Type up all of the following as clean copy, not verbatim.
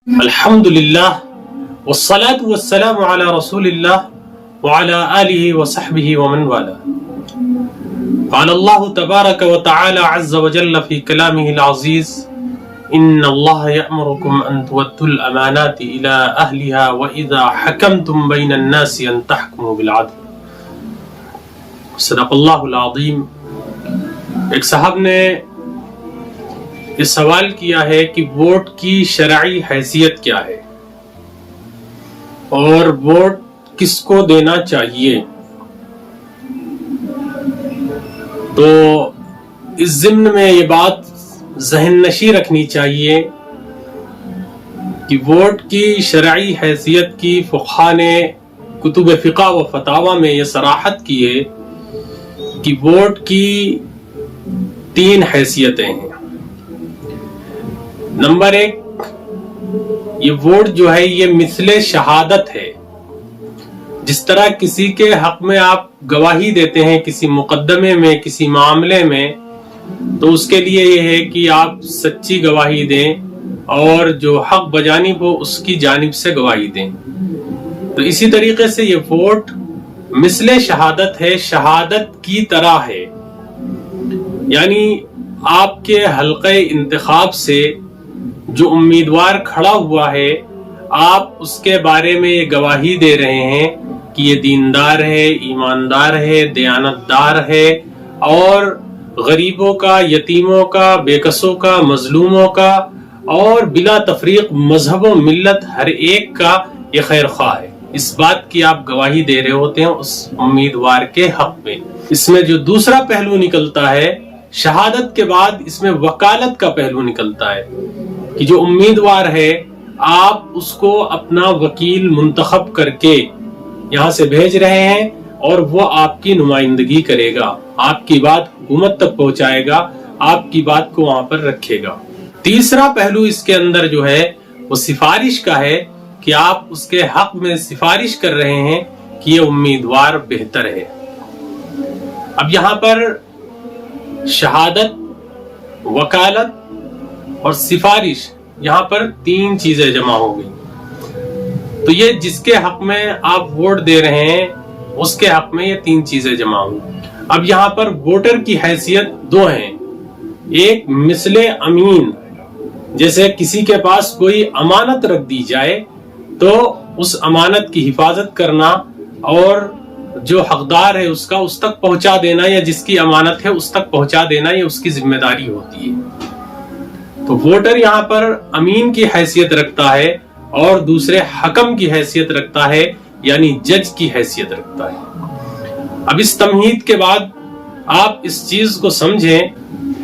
الحمدللہ والصلاة والسلام علی رسول اللہ وعلى آلہ وصحبہ ومن والاه. قال اللہ تبارک وتعالی عز وجل فی کلامہ العزیز: ان اللہ یأمرکم ان تؤدوا الامانات الی اہلہا واذا حکمتم بین الناس ان تحکموا بالعدل. صدق اللہ العظیم. ایک صاحب نے یہ سوال کیا ہے کہ ووٹ کی شرعی حیثیت کیا ہے اور ووٹ کس کو دینا چاہیے. تو اس ضمن میں یہ بات ذہن نشی رکھنی چاہیے کہ ووٹ کی شرعی حیثیت کی فقہا نے کتب فقہ و فتاوی میں یہ صراحت کی ہے کہ ووٹ کی 3 حیثیتیں ہیں. نمبر 1، یہ ووٹ جو ہے یہ مثل شہادت ہے. جس طرح کسی کے حق میں آپ گواہی دیتے ہیں کسی مقدمے میں، کسی معاملے میں، تو اس کے لیے یہ ہے کہ آپ سچی گواہی دیں اور جو حق بجانب ہو اس کی جانب سے گواہی دیں. تو اسی طریقے سے یہ ووٹ مثل شہادت ہے، شہادت کی طرح ہے. یعنی آپ کے حلقہ انتخاب سے جو امیدوار کھڑا ہوا ہے، آپ اس کے بارے میں یہ گواہی دے رہے ہیں کہ یہ دیندار ہے، ایماندار ہے، دیانتدار ہے، اور غریبوں کا، یتیموں کا، بے کسوں کا، مظلوموں کا، اور بلا تفریق مذہب و ملت ہر ایک کا یہ خیر خواہ ہے. اس بات کی آپ گواہی دے رہے ہوتے ہیں اس امیدوار کے حق میں. اس میں جو دوسرا پہلو نکلتا ہے، شہادت کے بعد اس میں وکالت کا پہلو نکلتا ہے کہ جو امیدوار ہے آپ اس کو اپنا وکیل منتخب کر کے یہاں سے بھیج رہے ہیں اور وہ آپ کی نمائندگی کرے گا، آپ کی بات حکومت تک پہنچائے گا، آپ کی بات کو وہاں پر رکھے گا. تیسرا پہلو اس کے اندر جو ہے وہ سفارش کا ہے کہ آپ اس کے حق میں سفارش کر رہے ہیں کہ یہ امیدوار بہتر ہے. اب یہاں پر شہادت، وکالت اور سفارش، یہاں پر 3 چیزیں جمع ہو گئی. تو یہ جس کے حق میں آپ ووٹ دے رہے ہیں اس کے حق میں یہ 3 چیزیں جمع ہوئی. اب یہاں پر ووٹر کی حیثیت 2 ہیں. ایک مثل امین، جیسے کسی کے پاس کوئی امانت رکھ دی جائے تو اس امانت کی حفاظت کرنا اور جو حقدار ہے اس کا اس تک پہنچا دینا، یا جس کی امانت ہے اس تک پہنچا دینا، یہ اس کی ذمہ داری ہوتی ہے. تو ووٹر یہاں پر امین کی حیثیت رکھتا ہے اور دوسرے حکم کی حیثیت رکھتا ہے، یعنی جج کی حیثیت رکھتا ہے. اب اس تمہید کے بعد آپ اس چیز کو سمجھیں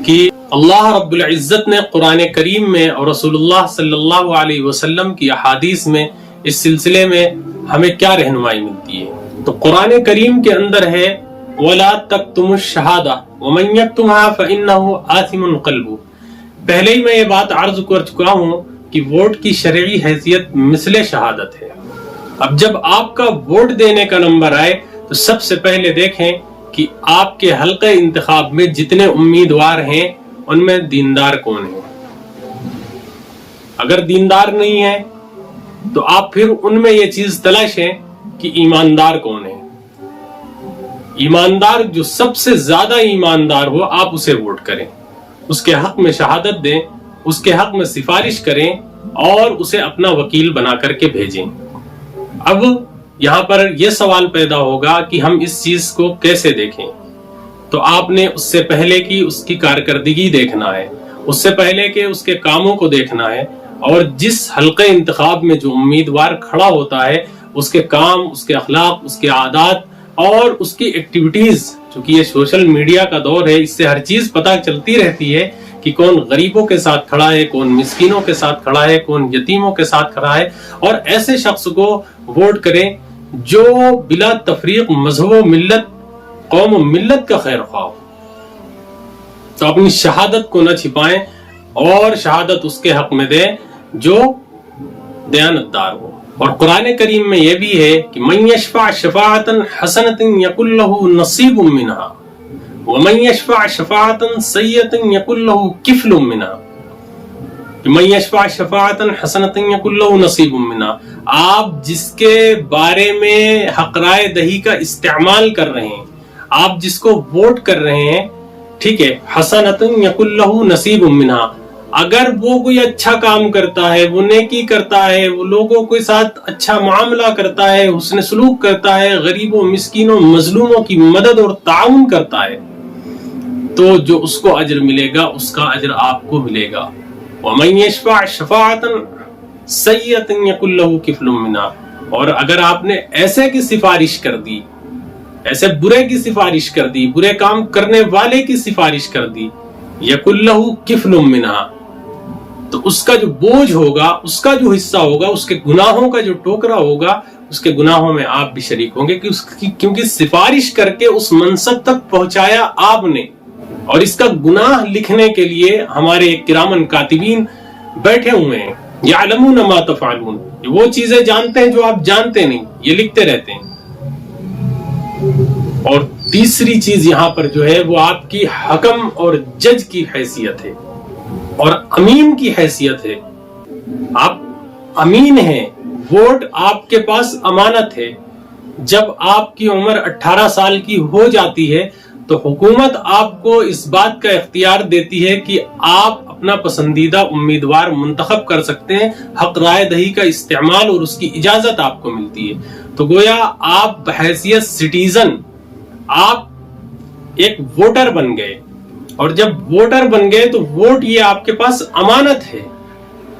کہ اللہ رب العزت نے قرآن کریم میں اور رسول اللہ صلی اللہ علیہ وسلم کی احادیث میں اس سلسلے میں ہمیں کیا رہنمائی ملتی ہے. تو قرآن کریم کے اندر ہے وَلَا تَكْتُمُوا الشَّهَادَةَ وَمَنْ يَكْتُمْهَا فَإِنَّهُ آثِمٌ قَلْبُهُ. پہلے ہی میں یہ بات عرض کر چکا ہوں کہ ووٹ کی شرعی حیثیت مثل شہادت ہے. اب جب آپ کا ووٹ دینے کا نمبر آئے تو سب سے پہلے دیکھیں کہ آپ کے حلقہ انتخاب میں جتنے امیدوار ہیں ان میں دیندار کون ہیں. اگر دیندار نہیں ہے تو آپ پھر ان میں یہ چیز تلاشیں کہ ایماندار کون ہے. ایماندار جو سب سے زیادہ ایماندار ہو آپ اسے ووٹ کریں، اس کے حق میں شہادت دیں، اس کے حق میں سفارش کریں اور اسے اپنا وکیل بنا کر کے بھیجیں. اب یہاں پر یہ سوال پیدا ہوگا کہ ہم اس چیز کو کیسے دیکھیں. تو آپ نے اس سے پہلے کی اس کی کارکردگی دیکھنا ہے، اس سے پہلے کے اس کے کاموں کو دیکھنا ہے، اور جس حلقہ انتخاب میں جو امیدوار کھڑا ہوتا ہے اس کے کام، اس کے اخلاق، اس کے عادات اور اس کی ایکٹیویٹیز. چونکہ یہ سوشل میڈیا کا دور ہے، اس سے ہر چیز پتہ چلتی رہتی ہے کہ کون غریبوں کے ساتھ کھڑا ہے، کون مسکینوں کے ساتھ کھڑا ہے، کون یتیموں کے ساتھ کھڑا ہے. اور ایسے شخص کو ووٹ کریں جو بلا تفریق مذہب و ملت، قوم و ملت کا خیر خواہ ہو. تو اپنی شہادت کو نہ چھپائیں اور شہادت اس کے حق میں دیں جو دیانتدار ہو. اور قرآن کریم میں یہ بھی ہے کہ من یشفع شفاعتا حسنۃ یکن لہ نصیب منہا ومن یشفع شفاعتا سیئۃ یکن لہ کفل منہا. کہ من یشفع شفاعۃ حسنۃ یکن لہ نصیب منہا، آپ جس کے بارے میں حق رائے دہی کا استعمال کر رہے ہیں، آپ جس کو ووٹ کر رہے ہیں، ٹھیک ہے، حسنۃ یکن لہ نصیب منہا، اگر وہ کوئی اچھا کام کرتا ہے، وہ نیکی کرتا ہے، وہ لوگوں کے ساتھ اچھا معاملہ کرتا ہے، حسن سلوک کرتا ہے، غریبوں مسکینوں مظلوموں کی مدد اور تعاون کرتا ہے، تو جو اس کو اجر ملے گا اس کا اجر آپ کو ملے گا۔ وَمَن يَشْفَعْ شَفَاعَةً سَيِّئَةً يَكُن لَّهُ كِفْلٌ مِّنْهَا، اور اگر آپ نے ایسے کی سفارش کر دی، ایسے برے کی سفارش کر دی، برے کام کرنے والے کی سفارش کر دی، يَكُن لَّهُ كِفْلٌ مِّنْهَا، تو اس کا جو بوجھ ہوگا، اس کا جو حصہ ہوگا، اس کے گناہوں کا جو ٹوکرا ہوگا، اس کے گناہوں میں آپ بھی شریک ہوں گے، کیونکہ سفارش کر کے اس منصب تک پہنچایا آپ نے، اور اس کا گناہ لکھنے کے لیے ہمارے کرامن کاتبین بیٹھے ہوئے ہیں، یعلمون ما تفعلون، وہ چیزیں جانتے ہیں جو آپ جانتے نہیں، یہ لکھتے رہتے ہیں۔ اور تیسری چیز یہاں پر جو ہے وہ آپ کی حکم اور جج کی حیثیت ہے اور امین کی حیثیت ہے۔ آپ امین ہیں، ووٹ آپ کے پاس امانت ہے۔ جب آپ کی عمر 18 سال کی ہو جاتی ہے تو حکومت آپ کو اس بات کا اختیار دیتی ہے کہ آپ اپنا پسندیدہ امیدوار منتخب کر سکتے ہیں، حق رائے دہی کا استعمال اور اس کی اجازت آپ کو ملتی ہے۔ تو گویا آپ بحیثیت سٹیزن آپ ایک ووٹر بن گئے، اور جب ووٹر بن گئے تو ووٹ یہ آپ کے پاس امانت ہے،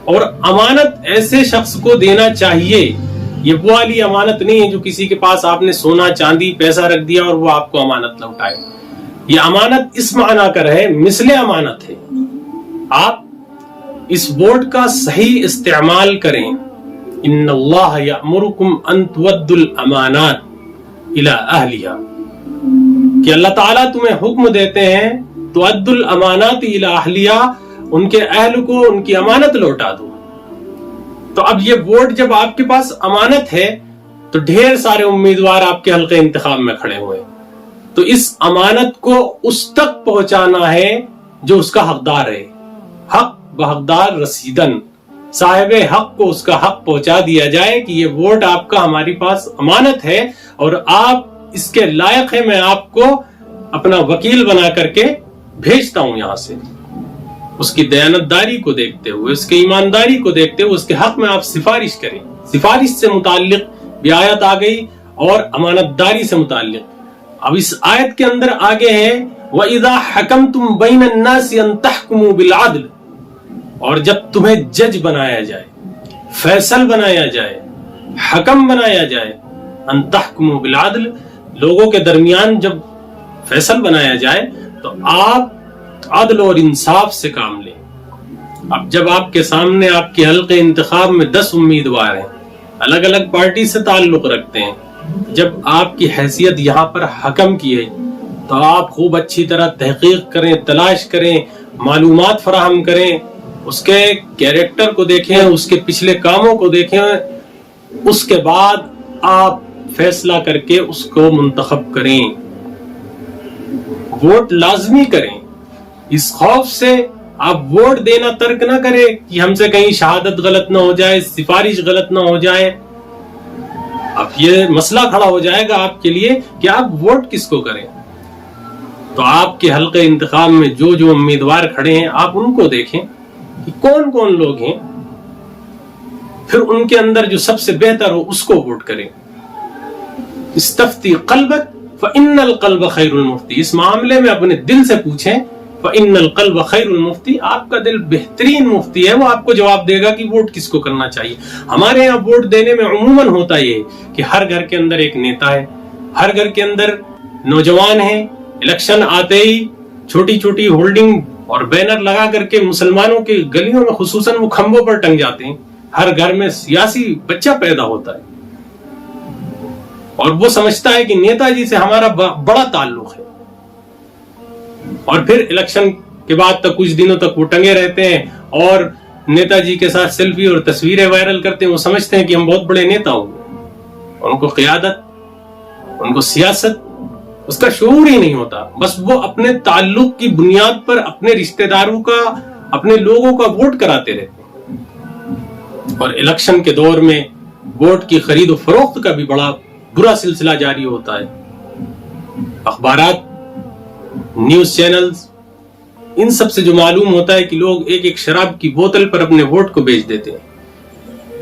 اور امانت ایسے شخص کو دینا چاہیے، یہ وہ والی امانت نہیں ہے جو کسی کے پاس آپ نے سونا چاندی پیسہ رکھ دیا اور وہ آپ کو امانت لوٹائے۔ یہ امانت اس معنی کر ہے، مثل امانت ہے، آپ اس ووٹ کا صحیح استعمال کریں۔ ان اللہ یأمرکم ان تؤدوا الامانات الی اہلہا، کہ اللہ تعالیٰ تمہیں حکم دیتے ہیں تؤدوا الامانات الی اہلہا، ان کے اہل کو ان کی امانت لوٹا دو۔ تو اب یہ ووٹ جب آپ کے پاس امانت ہے تو ڈھیر سارے امیدوار آپ کے حلقے انتخاب میں کھڑے ہوئے، تو اس امانت کو اس تک پہنچانا ہے جو اس کا حقدار ہے، حق بحقدار رسیدن، صاحب حق کو اس کا حق پہنچا دیا جائے کہ یہ ووٹ آپ کا ہماری پاس امانت ہے اور آپ اس کے لائق ہیں، میں آپ کو اپنا وکیل بنا کر کے بھیجتا ہوں یہاں سے۔ اس کی دیانتداری کو دیکھتے ہوئے، اس کی ایمانداری کو دیکھتے ہوئے اس کے حق میں آپ سفارش کریں۔ سفارش سے متعلق بھی آیت آ گئی اور امانت داری سے متعلق۔ اب اس آیت کے اندر آگے ہے وَإِذَا حَكَمْتُمْ بَيْنَ النَّاسِ أَن تَحْكُمُوا بِالْعَدْلِ، اور جب تمہیں جج بنایا جائے، فیصل بنایا جائے، حکم بنایا جائے، ان تحکموا بالعدل، لوگوں کے درمیان جب فیصل بنایا جائے تو آپ عدل اور انصاف سے کام لیں۔ اب جب آپ کے سامنے آپ کے حلقے انتخاب میں 10 امیدوار ہیں، الگ الگ پارٹی سے تعلق رکھتے ہیں، جب آپ کی حیثیت یہاں پر حکم کی ہے تو آپ خوب اچھی طرح تحقیق کریں، تلاش کریں، معلومات فراہم کریں، اس کے کیریکٹر کو دیکھیں، اس کے پچھلے کاموں کو دیکھیں، اس کے بعد آپ فیصلہ کر کے اس کو منتخب کریں، ووٹ لازمی کریں۔ اس خوف سے آپ ووٹ دینا ترک نہ کریں کہ ہم سے کہیں شہادت غلط نہ ہو جائے، سفارش غلط نہ ہو جائے۔ اب یہ مسئلہ کھڑا ہو جائے گا آپ کے لیے کہ آپ ووٹ کس کو کریں، تو آپ کے حلقے انتخاب میں جو جو امیدوار کھڑے ہیں آپ ان کو دیکھیں کہ کون کون لوگ ہیں، پھر ان کے اندر جو سب سے بہتر ہو اس کو ووٹ کریں۔ استفتی قلبک فإن القلب خیر المفتی، اس معاملے میں اپنے دل سے پوچھیں، فإن القلب خیر المفتی، آپ کا دل بہترین مفتی ہے، وہ آپ کو جواب دے گا کہ ووٹ کس کو کرنا چاہیے۔ ہمارے یہاں ووٹ دینے میں عموماً ہوتا یہ کہ ہر گھر کے اندر ایک نیتا ہے، ہر گھر کے اندر نوجوان ہیں، الیکشن آتے ہی چھوٹی چھوٹی ہولڈنگ اور بینر لگا کر کے مسلمانوں کے گلیوں میں خصوصاً وہ کھمبوں پر ٹنگ جاتے ہیں۔ ہر گھر میں سیاسی بچہ پیدا ہوتا ہے اور وہ سمجھتا ہے کہ نیتا جی سے ہمارا بڑا تعلق ہے، اور پھر الیکشن کے بعد تک کچھ دنوں تک وہ ٹنگے رہتے ہیں اور نیتا جی کے ساتھ سیلفی اور تصویریں وائرل کرتے ہیں۔ وہ سمجھتے ہیں کہ ہم بہت بڑے نیتا ہوں، ان کو قیادت، ان کو سیاست، اس کا شعور ہی نہیں ہوتا۔ بس وہ اپنے تعلق کی بنیاد پر اپنے رشتہ داروں کا اپنے لوگوں کا ووٹ کراتے رہتے ہیں، اور الیکشن کے دور میں ووٹ کی خرید و فروخت کا بھی بڑا برا سلسلہ جاری ہوتا ہے۔ اخبارات، نیوز چینلز، ان سب سے جو معلوم ہوتا ہے کہ لوگ ایک ایک شراب کی بوتل پر اپنے ووٹ کو بیچ دیتے ہیں۔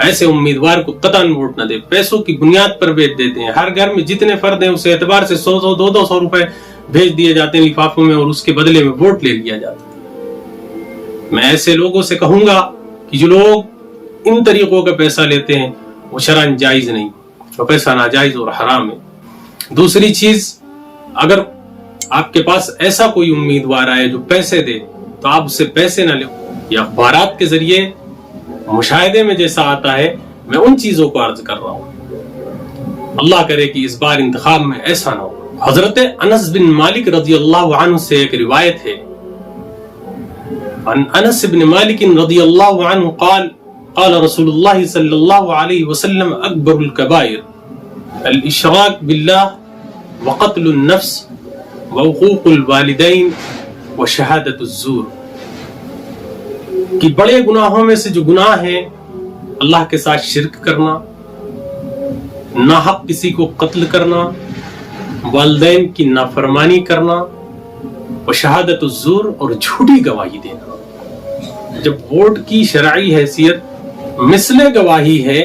ایسے امیدوار کو قطعاً ووٹ نہ دے، پیسوں کی بنیاد پر بیچ دیتے ہیں۔ ہر گھر میں جتنے فرد ہیں اس اعتبار سے 100 200 روپے بھیج دیے جاتے ہیں لفافوں میں، اور اس کے بدلے میں ووٹ لے لیا جاتا ہے۔ میں ایسے لوگوں سے کہوں گا کہ جو لوگ ان طریقوں کا پیسہ لیتے ہیں وہ شرعاً جائز نہیں، وہ پیسہ ناجائز اور حرام ہے۔ دوسری چیز، اگر آپ کے پاس ایسا کوئی امیدوار آئے جو پیسے دے تو آپ اس سے پیسے نہ لیں۔ یہ اخبارات کے ذریعے مشاہدے میں جیسا آتا ہے، میں ان چیزوں کو عرض کر رہا ہوں۔ اللہ کرے کہ اس بار انتخاب میں ایسا نہ ہو۔ حضرت انس بن مالک رضی اللہ عنہ سے ایک روایت ہے، عن انس بن مالک رضی اللہ عنہ قال قال رسول اللہ صلی اللہ علیہ وسلم اکبر الکبائر الاشراک باللہ وقتل النفس وعقوق الوالدین وشہادت الزور، کہ بڑے گناہوں میں سے جو گناہ ہیں اللہ کے ساتھ شرک کرنا، ناحق کسی کو قتل کرنا، والدین کی نافرمانی کرنا، وشہادت الزور، اور جھوٹی گواہی دینا۔ جب ووٹ کی شرعی حیثیت مثل گواہی ہے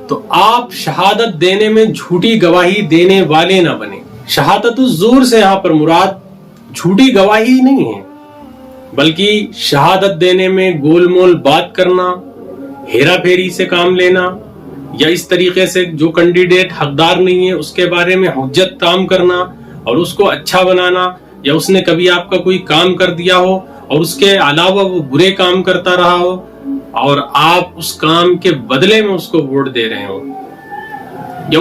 تو آپ شہادت دینے میں جھوٹی گواہی دینے والے نہ بنیں۔ شہادت الزور سے یہاں پر مراد جھوٹی گواہی نہیں ہے، بلکہ شہادت دینے میں گول مول بات کرنا، ہیرا پھیری سے کام لینا، یا اس طریقے سے جو کینڈیڈیٹ حقدار نہیں ہے اس کے بارے میں حجت کام کرنا اور اس کو اچھا بنانا، یا اس نے کبھی آپ کا کوئی کام کر دیا ہو اور اس کے علاوہ وہ برے کام کرتا رہا ہو اور آپ اس کام کے بدلے میں اس کو ووٹ دے رہے ہو، یا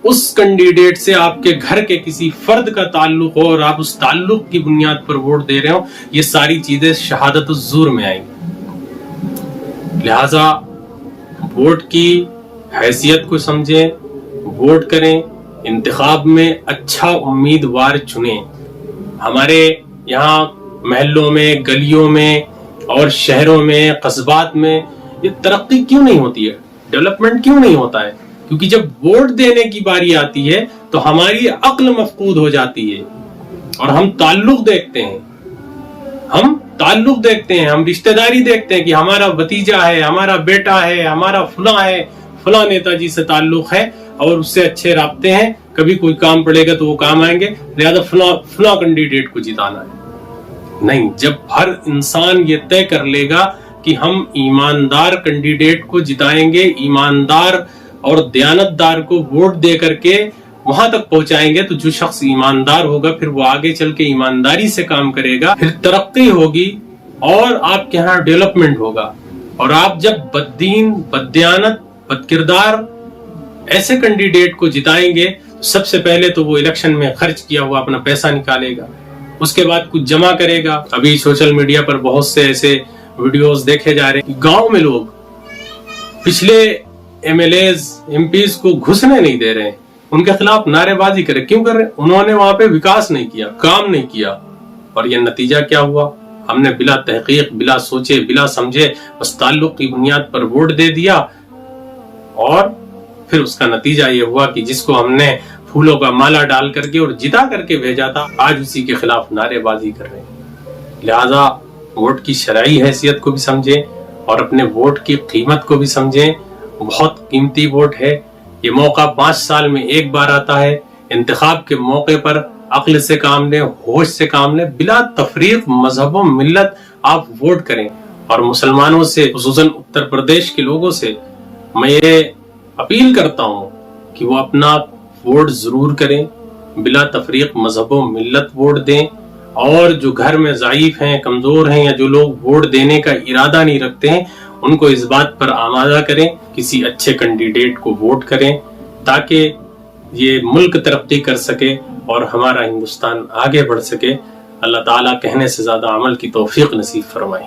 اس کینڈیڈیٹ سے آپ کے گھر کے کسی فرد کا تعلق ہو اور آپ اس تعلق کی بنیاد پر ووٹ دے رہے ہو، یہ ساری چیزیں شہادت الزور میں آئیں۔ لہذا ووٹ کی حیثیت کو سمجھیں، ووٹ کریں، انتخاب میں اچھا امیدوار چنیں۔ ہمارے یہاں محلوں میں، گلیوں میں اور شہروں میں، قصبات میں یہ ترقی کیوں نہیں ہوتی ہے، ڈیولپمنٹ کیوں نہیں ہوتا ہے؟ کیونکہ جب ووٹ دینے کی باری آتی ہے تو ہماری عقل مفقود ہو جاتی ہے اور ہم تعلق دیکھتے ہیں، ہم رشتہ داری دیکھتے ہیں کہ ہمارا بھتیجا ہے، ہمارا بیٹا ہے، ہمارا فلاں ہے، فلاں نیتا جی سے تعلق ہے اور اس سے اچھے رابطے ہیں، کبھی کوئی کام پڑے گا تو وہ کام آئیں گے، لہذا فلاں کینڈیڈیٹ کو جتانا ہے۔ نہیں، جب ہر انسان یہ طے کر لے گا کہ ہم ایماندار کینڈیڈیٹ کو جتائیں گے، ایماندار اور دیانتدار کو ووٹ دے کر کے وہاں تک پہنچائیں گے، تو جو شخص ایماندار ہوگا پھر وہ آگے چل کے ایمانداری سے کام کرے گا، پھر ترقی ہوگی اور آپ کے ہاں ڈیولپمنٹ ہوگا۔ اور آپ جب بددین، بددیانت، بدکردار ایسے کینڈیڈیٹ کو جتائیں گے، سب سے پہلے تو وہ الیکشن میں خرچ کیا ہوا اپنا پیسہ نکالے گا، اس کے بعد کچھ جمع کرے گا۔ ابھی سوشل میڈیا پر بہت سے ایسے ویڈیوز دیکھے جا رہے ہیں، گاؤں میں لوگ پچھلے MLAs, MPs کو گھسنے نہیں دے رہے ہیں، ان کے خلاف نعرے بازی کرے۔ کیوں کر رہے ہیں؟ انہوں نے وہاں پہ وکاس نہیں کیا، کام نہیں کیا، اور یہ نتیجہ کیا ہوا؟ ہم نے بلا تحقیق، بلا سوچے، بلا سمجھے بس تعلق کی بنیاد پر ووٹ دے دیا، اور پھر اس کا نتیجہ یہ ہوا کہ جس کو ہم نے پھولوں کا مالا ڈال کر کے اور جتا کر کے بھیجا تھا، آج اسی کے خلاف نعرے بازی کر رہے ہیں۔ لہذا ووٹ کی شرعی حیثیت کو بھی سمجھیں اور اپنے ووٹ کی قیمت کو بھی سمجھیں۔ بہت قیمتی ووٹ ہے، یہ موقع 5 سال میں ایک بار آتا ہے۔ انتخاب کے موقع پر عقل سے کام لیں، ہوش سے کام لیں، بلا تفریق مذہب و ملت آپ ووٹ کریں۔ اور مسلمانوں سے، خصوصاً اتر پردیش کے لوگوں سے میں یہ اپیل کرتا ہوں کہ وہ اپنا ووٹ ضرور کریں، بلا تفریق مذہب و ملت ووٹ دیں، اور جو گھر میں ضعیف ہیں، کمزور ہیں، یا جو لوگ ووٹ دینے کا ارادہ نہیں رکھتے ہیں، ان کو اس بات پر آمادہ کریں، کسی اچھے کینڈیڈیٹ کو ووٹ کریں تاکہ یہ ملک ترقی کر سکے اور ہمارا ہندوستان آگے بڑھ سکے۔ اللہ تعالیٰ کہنے سے زیادہ عمل کی توفیق نصیب فرمائے۔